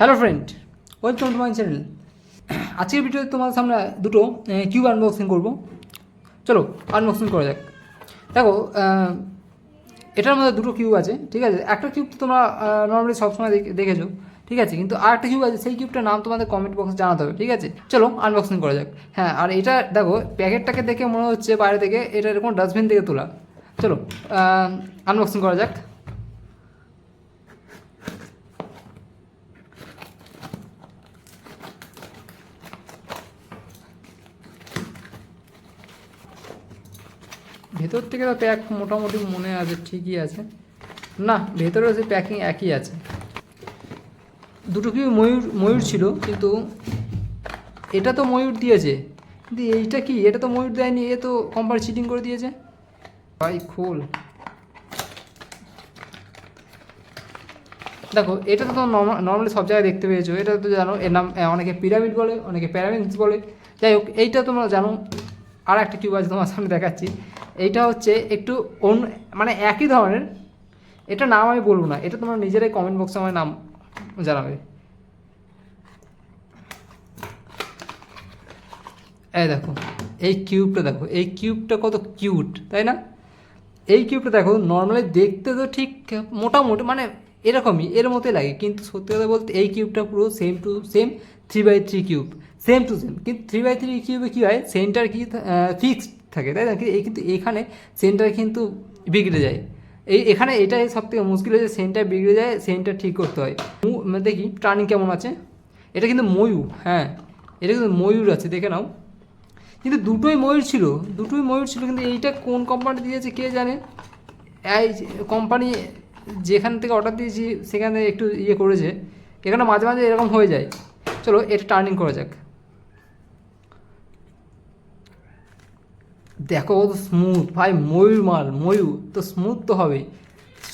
Hello friend, welcome to my channel. আজকের ভিডিওতে তোমাদের সামনে দুটো কিউব আনবক্সিং করব। চলো আনবক্সিং করা যাক। দেখো, এটার মধ্যে দুটো কিউব আছে, ঠিক আছে। একটা কিউব তো তোমরা নর্মালি সবসময় দেখেছো, ঠিক আছে। কিন্তু আর একটা কিউব আছে, সেই কিউবটার নাম তোমাদের কমেন্ট বক্সে জানাতে হবে, ঠিক আছে। চলো আনবক্সিং করা যাক। হ্যাঁ, আর এটা দেখো, প্যাকেটটাকে দেখে মনে হচ্ছে বাইরে থেকে এটা এরকম ডাস্টবিন থেকে তোলা। চলো আনবক্সিং করা যাক। ভেতর থেকে তো প্যাক মোটামুটি মনে আছে, ঠিকই আছে। না, ভেতরেও সে প্যাকিং একই আছে। দুটো কি ময়ূর ছিল, কিন্তু এটা তো ময়ূর দিয়েছে, কিন্তু এইটা কি, এটা তো ময়ূর দেয়নি, এ তো কোম্পানি চিটিং করে দিয়েছে। ভাই খোল। দেখো, এটা তো নর্মালি সব জায়গায় দেখতে পেয়েছো। এটা তো জানো, এর নাম অনেকে পিরামিড বলে, অনেকে প্যারামিডস বলে। যাই হোক, এইটা তোমরা জানো। আর একটা কিউব আছে, তোমার সামনে দেখাচ্ছি। এইটা হচ্ছে একটু অন্য, মানে একই ধরনের। এটা নাম আমি বলবো না, এটা তোমরা নিজেরাই কমেন্ট বক্সে আমার নাম জানাবে। এই দেখো, এই কিউবটা দেখো, এই কিউবটা কত কিউট, তাই না? এই কিউবটা দেখো, নর্মালি দেখতে তো ঠিক মোটামুটি মানে এরকমই, এর মতোই লাগে, কিন্তু সত্যি কথা বলতে এই কিউবটা পুরো same to same 3x3 cube, same to same. কিন্তু 3x3 কিউবে কী হয়, সেন্টার কি ফিক্সড থাকে, তাই না? কিন্তু এখানে সেন্টার কিন্তু বিগড়ে যায়। এখানে এটাই সব থেকে মুশকিল হয়েছে, সেন্টার বিগড়ে যায়, সেন্টার ঠিক করতে হয়। দেখি টার্নিং কেমন আছে। এটা কিন্তু ময়ূর, হ্যাঁ, এটা কিন্তু ময়ূর আছে, দেখে নাও। কিন্তু দুটোই ময়ূর ছিল, কিন্তু এইটা কোন কোম্পানি দিয়েছে কে জানে। এই কোম্পানি যেখান থেকে অর্ডার দিয়েছি সেখানে একটু ইয়ে করেছে, এখানে মাঝে মাঝে এরকম হয়ে যায়। চলো এটা টার্নিং করা যাক। দেখো কত স্মুথ, ভাই ময়ূর মাল, ময়ূর তো স্মুথ তো হবেই।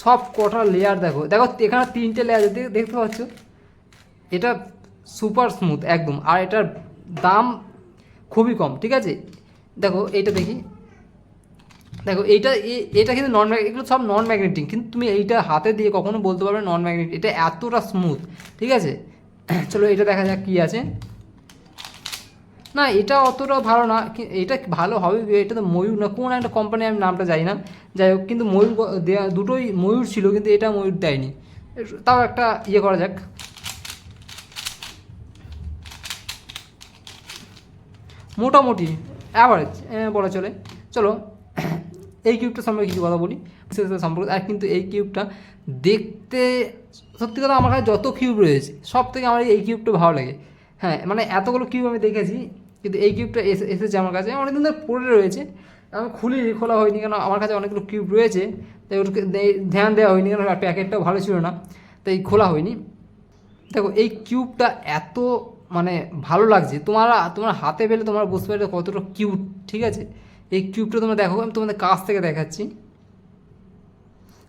সব কটা লেয়ার দেখো, এখানে 3টে লেয়ার দেখতে পাচ্ছ। এটা সুপার স্মুথ একদম, আর এটার দাম খুবই কম, ঠিক আছে। দেখো এইটা দেখি, দেখো এটা কিন্তু এগুলো সব নন ম্যাগনেটিক, কিন্তু তুমি এইটা হাতে দিয়ে কখনো বলতে পারবে নন ম্যাগনেটিক, এটা এতটা স্মুথ, ঠিক আছে। চলো এটা দেখা যাক কী আছে। না, এটা অতটা ভালো না, এটা ভালো হবে, এটা তো ময়ূর না, কোন একটা কোম্পানি, আমি নামটা জানি না। যাই হোক, কিন্তু ময়ূর দেওয়া, দুটোই ময়ূর ছিল, কিন্তু এটা ময়ূর দেয়নি। তাও একটা ইয়ে করা যাক। মোটামুটি অ্যাভারেজ বলা চলে। চলো এই কিউবটা সম্পর্কে কিছু কথা বলি, সম্পর্কে। আর কিন্তু এই কিউবটা দেখতে, সত্যি কথা আমার কাছে যত কিউব রয়েছে সব থেকে আমার এই কিউবটা ভালো লাগে। হ্যাঁ, মানে এতগুলো কিউব আমি দেখেছি, কিন্তু এই কিউবটা এসেছে আমার কাছে অনেকদিন ধরে পড়ে রয়েছে। আমি খোলা হয়নি, কেন আমার কাছে অনেকগুলো কিউব রয়েছে, তাই ওটাকে ধ্যান দেওয়া হয়নি, কেন প্যাকেটটাও ভালো ছিল না, তাই খোলা হয়নি। দেখো এই কিউবটা এত মানে ভালো লাগছে, তোমার হাতে পেলে তোমরা বুঝতে পারবে কতটা কিউট, ঠিক আছে। এই কিউবটা তোমরা দেখো, আমি তোমাদের কাছ থেকে দেখাচ্ছি।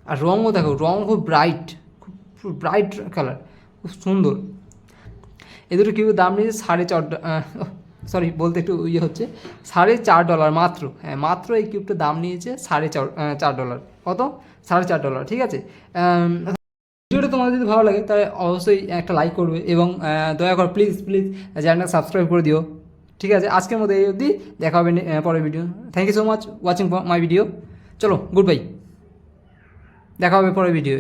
আর রঙও দেখো, রঙ খুব ব্রাইট, খুব ব্রাইট কালার, খুব সুন্দর। এই দুটো কিউবের দাম নিয়েছে সরি বলতে একটু ইয়ে হচ্ছে, $4.5 মাত্র। হ্যাঁ, মাত্র এই কিউবটার দাম নিয়েছে $4.5। কত? $4.5, ঠিক আছে। ভিডিওটা তোমাদের যদি ভালো লাগে তাহলে অবশ্যই একটা লাইক করবে, এবং দয়া করে প্লিজ চ্যানেলটা সাবস্ক্রাইব করে দিও, ঠিক আছে। আজকের মধ্যে এই অবধি, দেখা হবে পরের video. Thank you so much watching my video. চলো গুড বাই, দেখা হবে পরের ভিডিও।